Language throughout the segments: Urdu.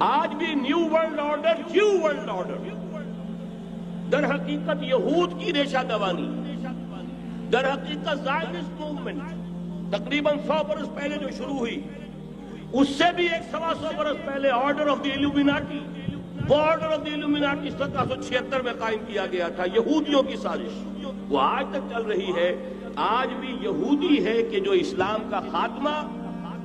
آج بھی new world order new world order در حقیقت یہود کی ریشہ دوانی، در حقیقت زائنسٹ موومنٹ تقریباً 100 برس پہلے جو شروع ہوئی، اس سے بھی 100 برس پہلے آرڈر آف دی ایلومیناٹی، وہ آرڈر آف دی ایلومیناٹی 1776 میں قائم کیا گیا تھا، یہودیوں کی سازش، وہ آج تک چل رہی ہے۔ آج بھی یہودی ہے کہ جو اسلام کا خاتمہ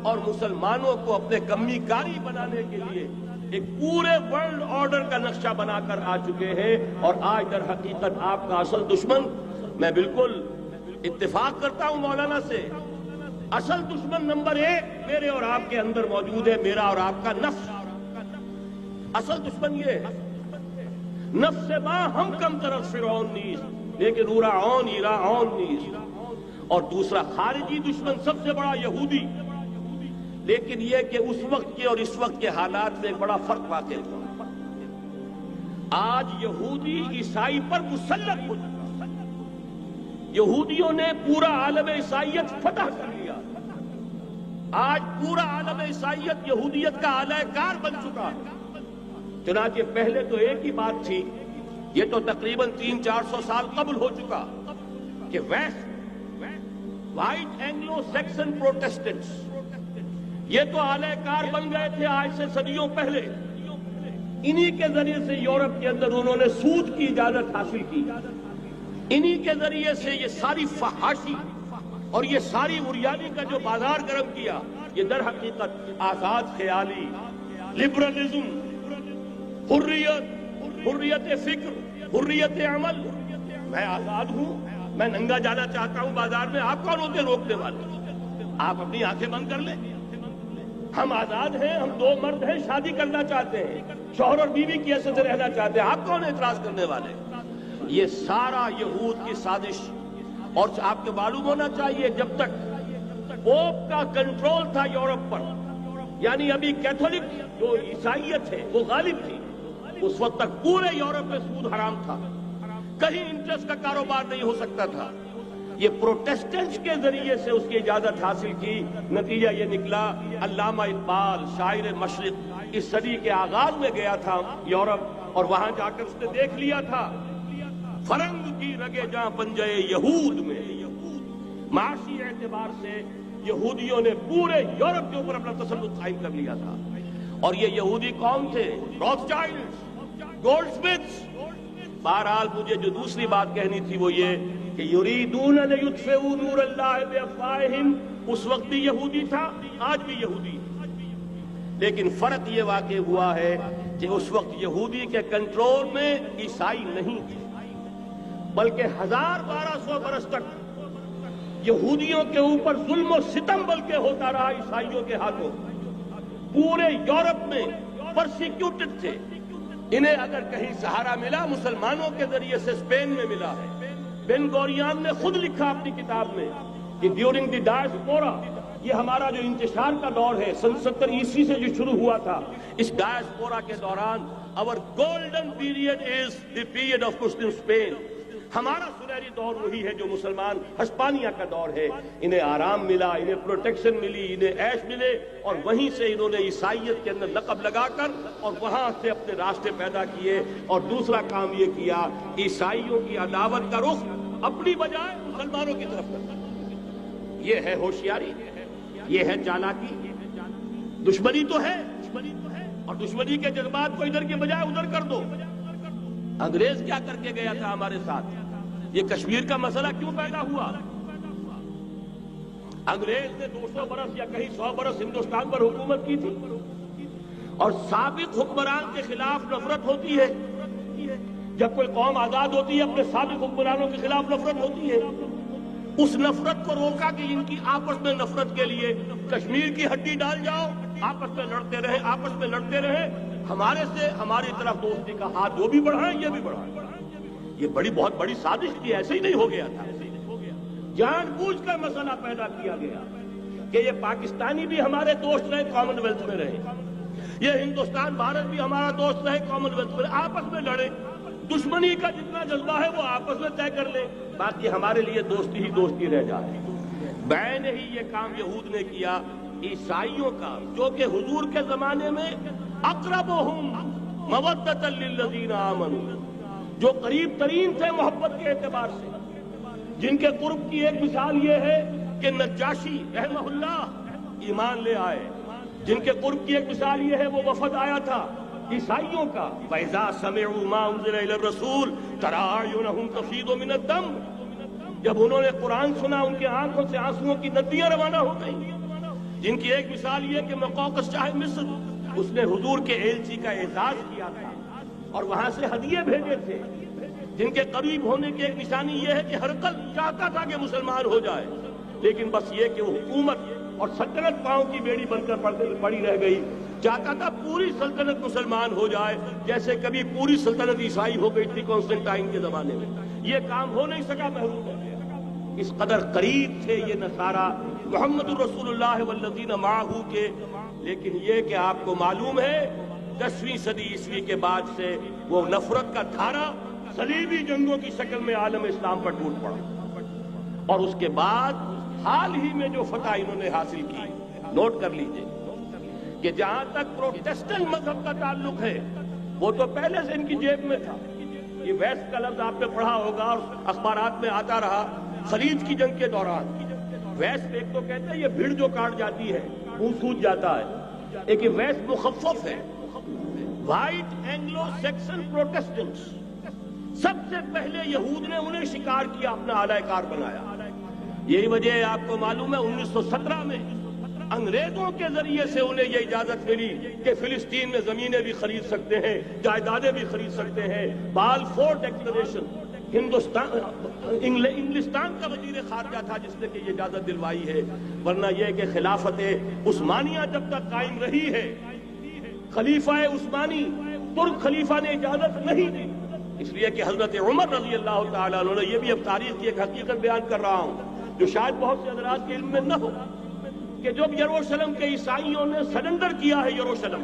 اور مسلمانوں کو اپنے کمی کاری بنانے کے لیے ایک پورے ورلڈ آرڈر کا نقشہ بنا کر آ چکے ہیں، اور آج در حقیقت آپ کا اصل دشمن، میں بالکل اتفاق کرتا ہوں مولانا سے، اصل دشمن نمبر 1 میرے اور آپ کے اندر موجود ہے، میرا اور آپ کا نفس۔ اصل دشمن یہ ہے، نفس ما ہم کم طرف فرعون نیز لیکن اورعون ایراعون نیز، اور دوسرا خارجی دشمن سب سے بڑا یہودی، لیکن یہ کہ اس وقت کے اور اس وقت کے حالات میں ایک بڑا فرق واقع ہوا۔ آج یہودی عیسائی پر مسلط ہو چکا، یہودیوں نے پورا عالم عیسائیت فتح کر لیا، آج پورا عالم عیسائیت یہودیت کا اعلی کار بن چکا ہے۔ چنانچہ پہلے تو ایک ہی بات تھی، یہ تو تقریباً 300-400 سال قبل ہو چکا، کہ west white Anglo Saxon Protestants یہ تو اعلی کار بن گئے تھے آج سے صدیوں پہلے، انہی کے ذریعے سے یورپ کے اندر انہوں نے سود کی اجازت حاصل کی، انہی کے ذریعے سے یہ ساری فحاشی اور یہ ساری عریانی کا جو بازار گرم کیا، یہ در حقیقت آزاد خیالی، لبرلزم، حریت فکر، حریت عمل، میں آزاد ہوں، میں ننگا جانا چاہتا ہوں بازار میں، آپ کون ہوتے روکنے والے؟ آپ اپنی آنکھیں بند کر لیں، ہم آزاد ہیں، ہم 2 مرد ہیں، شادی کرنا چاہتے ہیں، شوہر اور بیوی کی حیثیت سے رہنا چاہتے ہیں، آپ کون اعتراض کرنے والے؟ یہ سارا یہود کی سازش، اور آپ کو معلوم ہونا چاہیے جب تک پوپ کا کنٹرول تھا یورپ پر، یعنی ابھی کیتھولک جو عیسائیت ہے وہ غالب تھی، اس وقت تک پورے یورپ میں سود حرام تھا، کہیں انٹرسٹ کا کاروبار نہیں ہو سکتا تھا۔ یہ پروٹیسٹنٹس کے ذریعے سے اس کی اجازت حاصل کی، نتیجہ یہ نکلا، علامہ اقبال شاعر مشرق اس صدی کے آغاز میں گیا تھا یورپ، اور وہاں جا کر اس نے دیکھ لیا تھا فرنگ کی رگے جہاں پنجے یہود میں، معاشی اعتبار سے یہودیوں نے پورے یورپ کے اوپر اپنا تسلط قائم کر لیا تھا، اور یہ یہودی کون تھے؟ روتھشائلڈز، گولڈ سمتھس۔ بہرحال مجھے جو دوسری بات کہنی تھی وہ یہ کہ یریدون لیطفئوا نور اللہ بافواہہم، اس وقت بھی یہودی تھا، آج بھی یہودی، لیکن فرق یہ واقع ہوا ہے کہ اس وقت یہودی کے کنٹرول میں عیسائی نہیں تھے، بلکہ 1200 برس تک یہودیوں کے اوپر ظلم و ستم بلکہ ہوتا رہا عیسائیوں کے ہاتھوں، پورے یورپ میں پرسیکیوٹڈ تھے، انہیں اگر کہیں سہارا ملا مسلمانوں کے ذریعے سے اسپین میں ملا ہے۔ بن گوریان نے خود لکھا اپنی کتاب میں کہ ڈیورنگ دی ڈائسپورا، یہ ہمارا جو انتشار کا دور ہے 70 عیسوی سے جو شروع ہوا تھا، اس ڈائسپورا کے دوران our golden period is the period of Muslim Spain، ہمارا سنہری دور وہی ہے جو مسلمان ہسپانیہ کا دور ہے، انہیں آرام ملا، انہیں پروٹیکشن ملی، انہیں عیش ملے، اور وہیں سے انہوں نے عیسائیت کے اندر لقب لگا کر اور وہاں سے اپنے راستے پیدا کیے، اور دوسرا کام یہ کیا عیسائیوں کی عداوت کا رخ اپنی بجائے مسلمانوں کی طرف کرنا۔ یہ ہے ہوشیاری، یہ ہے چالاکی، دشمنی تو ہے، اور دشمنی کے جذبات کو ادھر کے بجائے ادھر کر دو۔ انگریز کیا کر کے گیا تھا ہمارے ساتھ؟ یہ کشمیر کا مسئلہ کیوں پیدا ہوا؟ انگریز نے 200 برس یا کہیں 100 برس ہندوستان پر حکومت کی تھی، اور سابق حکمران کے خلاف نفرت ہوتی ہے، جب کوئی قوم آزاد ہوتی ہے اپنے سابق حکمرانوں کے خلاف نفرت ہوتی ہے، اس نفرت کو روکا کہ ان کی آپس میں نفرت کے لیے کشمیر کی ہڈی ڈال جاؤ، آپس میں لڑتے رہے، آپس میں لڑتے رہے، ہمارے سے ہماری طرف دوستی کا ہاتھ وہ بھی بڑھائیں یہ بھی بڑھائیں۔ یہ بہت بڑی سازش تھی، ایسے ہی نہیں ہو گیا تھا، جان بوجھ کر مسئلہ پیدا کیا گیا کہ یہ پاکستانی بھی ہمارے دوست رہے، کامن ویلتھ میں رہے، یہ ہندوستان بھارت بھی ہمارا دوست رہے، کامن ویلتھ میں، آپس میں لڑے، دشمنی کا جتنا جذبہ ہے وہ آپس میں طے کر لیں، باقی ہمارے لیے دوستی ہی دوستی رہ جائے۔ بعین ہی یہ کام یہود نے کیا عیسائیوں کا، جو کہ حضور کے زمانے میں اقربہم مودۃ للذین آمنوا، جو قریب ترین تھے محبت کے اعتبار سے، جن کے قرب کی ایک مثال یہ ہے کہ نجاشی رحمہ اللہ ایمان لے آئے، جن کے قرب کی ایک مثال یہ ہے وہ وفد آیا تھا عیسائیوں کا، فَإِذَا سَمِعُوا مَا أُنزِلَ إِلَى الرَّسُولِ تَرَىٰ أَعْيُنَهُمْ تَفِيضُ مِنَ الدَّمْعِ، جب انہوں نے قرآن سنا ان کے آنکھوں سے آنسوؤں کی ندیاں روانہ ہو گئیں، جن کی ایک مثال یہ کہ مقوقس شاہ مصر، اس نے حضور کے ایلچی کا اعزاز کیا تھا اور وہاں سے ہدیے بھیجے تھے، جن کے قریب ہونے کی ایک نشانی یہ ہے کہ ہرقل چاہتا تھا کہ مسلمان ہو جائے، لیکن بس یہ کہ وہ حکومت اور سلطنت پاؤں کی بیڑی بن کر پڑی رہ گئی، چاہتا تھا پوری سلطنت مسلمان ہو جائے، جیسے کبھی پوری سلطنت عیسائی ہو گئی تھی کانسٹنٹائن کے زمانے میں، یہ کام ہو نہیں سکا، محروم ہو گیا۔ اس قدر قریب تھے یہ نصارہ محمد الرسول اللہ والذین معہ کے، لیکن یہ کہ آپ کو معلوم ہے 10ویں صدی عیسوی کے بعد سے وہ نفرت کا دھارا صلیبی جنگوں کی شکل میں عالم اسلام پر ٹوٹ پڑا، اور اس کے بعد حال ہی میں جو فتح انہوں نے حاصل کی، نوٹ کر لیجئے کہ جہاں تک پروٹیسٹنٹ مذہب کا تعلق ہے وہ تو پہلے سے ان کی جیب میں تھا، یہ ویسٹ کا لفظ آپ نے پڑھا ہوگا اور اخبارات میں آتا رہا خلیج کی جنگ کے دوران، ویسٹ ایک تو کہتے ہیں یہ بھیڑ جو کاٹ جاتی ہے منہ سوج جاتا ہے، ایک ویسٹ مخفف ہے، وائٹ اینگلو سیکسن پروٹیسٹنٹس، سب سے پہلے یہود نے انہیں شکار کیا، اپنا اعلی کار بنایا، یہی وجہ ہے آپ کو معلوم ہے 1917 میں انگریزوں کے ذریعے سے انہیں یہ اجازت ملی کہ فلسطین میں زمینیں بھی خرید سکتے ہیں، جائیدادیں بھی خرید سکتے ہیں، بالفور ڈیکلریشن، انگلستان کا وزیر خارجہ تھا جس نے کہ یہ اجازت دلوائی ہے، ورنہ یہ کہ خلافت عثمانیہ جب تک قائم رہی ہے خلیفہ عثمانی ترک خلیفہ نے اجازت نہیں دی، اس لیے کہ حضرت عمر رضی اللہ تعالیٰ عنہ نے، یہ بھی اب تاریخ کی ایک حقیقت بیان کر رہا ہوں جو شاید بہت سے حضرات کے علم میں نہ ہو، کہ جب یروشلم کے عیسائیوں نے سرنڈر کیا ہے یروشلم،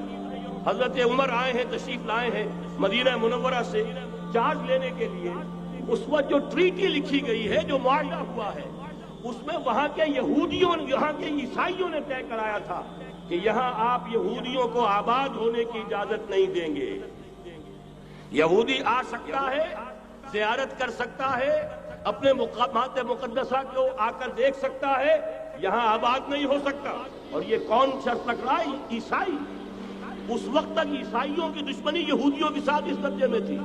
حضرت عمر آئے ہیں، تشریف لائے ہیں مدینہ منورہ سے چارج لینے کے لیے، اس وقت جو ٹریٹی لکھی گئی ہے، جو معاہدہ ہوا ہے، اس میں وہاں کے یہودیوں، یہاں کے عیسائیوں نے طے کرایا تھا کہ یہاں آپ یہودیوں کو آباد ہونے کی اجازت نہیں دیں گے، یہودی آ سکتا ہے، زیارت کر سکتا ہے، اپنے مقامات مقدسہ کو آ کر دیکھ سکتا ہے، یہاں آباد نہیں ہو سکتا۔ اور یہ کون شرط رکھ رہا ہے؟ عیسائی۔ اس وقت تک عیسائیوں کی دشمنی یہودیوں کے ساتھ اس درجے میں تھی،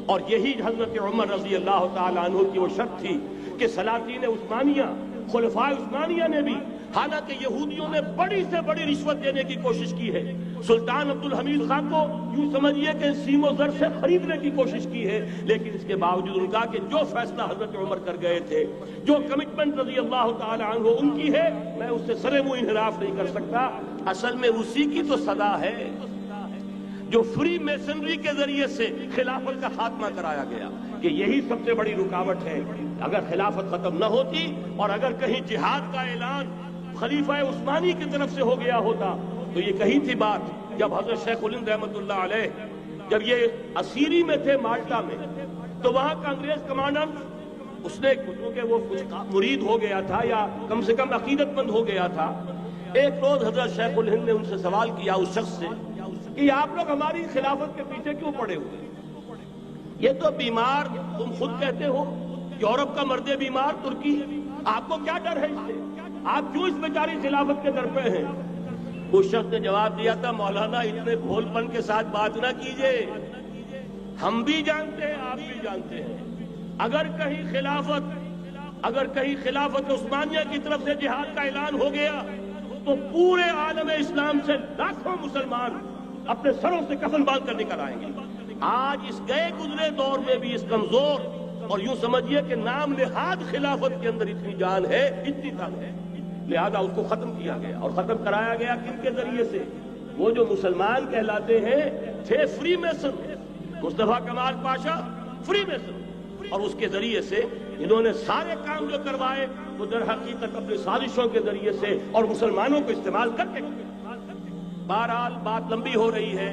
اور یہی حضرت عمر رضی اللہ تعالیٰ عنہ کی وہ شرط تھی کہ سلاطین عثمانیہ، خلفائے عثمانیہ نے بھی، حالانکہ یہودیوں نے بڑی سے بڑی رشوت دینے کی کوشش کی ہے، سلطان عبدالحمید خان کو یوں سمجھیے کہ سیم و زر سے خریدنے کی کوشش کی ہے، لیکن اس کے باوجود ان کا کہ جو فیصلہ حضرت عمر کر گئے تھے، جو کمٹمنٹ رضی اللہ تعالیٰ عنہ ان کی ہے، میں اس سے سرے منہ انحراف نہیں کر سکتا، اصل میں اسی کی تو صدا ہے جو فری میسنری کے ذریعے سے خلافت کا خاتمہ کرایا گیا، کہ یہی سب سے بڑی رکاوٹ ہے۔ اگر خلافت ختم نہ ہوتی اور اگر کہیں جہاد کا اعلان خلیفہ عثمانی کی طرف سے ہو گیا ہوتا تو یہ کہی تھی بات، جب حضرت شیخ الہند رحمۃ اللہ علیہ جب یہ اسیری میں تھے مالٹا میں، تو وہاں کا انگریز کمانڈنٹ، اس نے کیونکہ وہ کچھ مرید ہو گیا تھا یا کم سے کم عقیدت مند ہو گیا تھا، ایک روز حضرت شیخ الہند نے ان سے سوال کیا اس شخص سے کہ آپ لوگ ہماری خلافت کے پیچھے کیوں پڑے ہوئے؟ یہ تو بیمار، تم خود کہتے ہو یورپ کا مرد بیمار ترکی، آپ کو کیا ڈر ہے اس سے؟ آپ کیوں اس بیچاری خلافت کے در پہ ہیں؟ اس شخص نے جواب دیا تھا، مولانا اتنے بھول پن کے ساتھ بات نہ کیجئے، ہم بھی جانتے ہیں، آپ بھی جانتے ہیں، اگر کہیں خلافت عثمانیہ کی طرف سے جہاد کا اعلان ہو گیا تو پورے عالم اسلام سے لاکھوں مسلمان اپنے سروں سے کفن باندھ کر نکل آئیں گے۔ آج اس گئے گزرے دور میں بھی اس کمزور اور یوں سمجھیے کہ نام نہاد خلافت کے اندر اتنی جان ہے، اتنی طاقت ہے، لہذا اس کو ختم کیا گیا، اور ختم کرایا گیا کن کے ذریعے سے؟ وہ جو مسلمان کہلاتے ہیں تھے فری میسن، مصطفیٰ کمال پاشا فری میسن، اور اس کے ذریعے سے انہوں نے سارے کام جو کروائے وہ در حقیقت اپنی سازشوں کے ذریعے سے اور مسلمانوں کو استعمال کر کے۔ بہرحال بات لمبی ہو رہی ہے،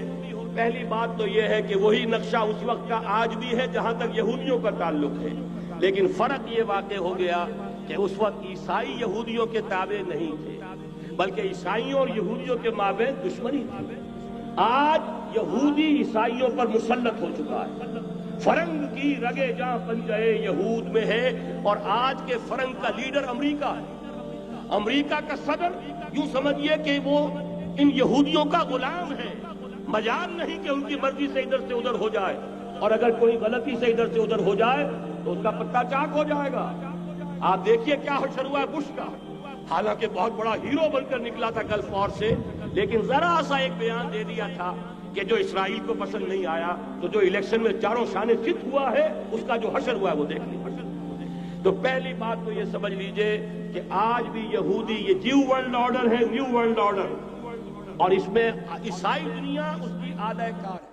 پہلی بات تو یہ ہے کہ وہی نقشہ اس وقت کا آج بھی ہے جہاں تک یہودیوں کا تعلق ہے، لیکن فرق یہ واقع ہو گیا کہ اس وقت عیسائی یہودیوں کے تابع نہیں تھے، بلکہ عیسائیوں اور یہودیوں کے مابین دشمنی تھی، آج یہودی عیسائیوں پر مسلط ہو چکا ہے. فرنگ کی رگے جہاں پنجہ یہود میں ہے، اور آج کے فرنگ کا لیڈر امریکہ ہے. امریکہ کا صدر یوں سمجھیے کہ وہ ان یہودیوں کا غلام ہے. مجال نہیں کہ ان کی مرضی سے ادھر سے ادھر ہو جائے، اور اگر کوئی غلطی سے ادھر سے ادھر ہو جائے تو اس کا پتہ چاک ہو جائے گا. آپ دیکھیے کیا حشر ہوا ہے بش کا. حالانکہ بہت بڑا ہیرو بن کر نکلا تھا گلف وار سے، لیکن ذرا سا ایک بیان دے دیا تھا کہ جو اسرائیل کو پسند نہیں آیا، تو جو الیکشن میں چاروں شانے چت ہوا ہے اس کا جو حشر ہوا ہے وہ دیکھ لیجیے. تو پہلی بات تو یہ سمجھ لیجئے کہ آج بھی یہودی یہ نیو ورلڈ آرڈر ہے، نیو ورلڈ آرڈر، اور اس میں عیسائی دنیا اس کی آلہ کار ہے.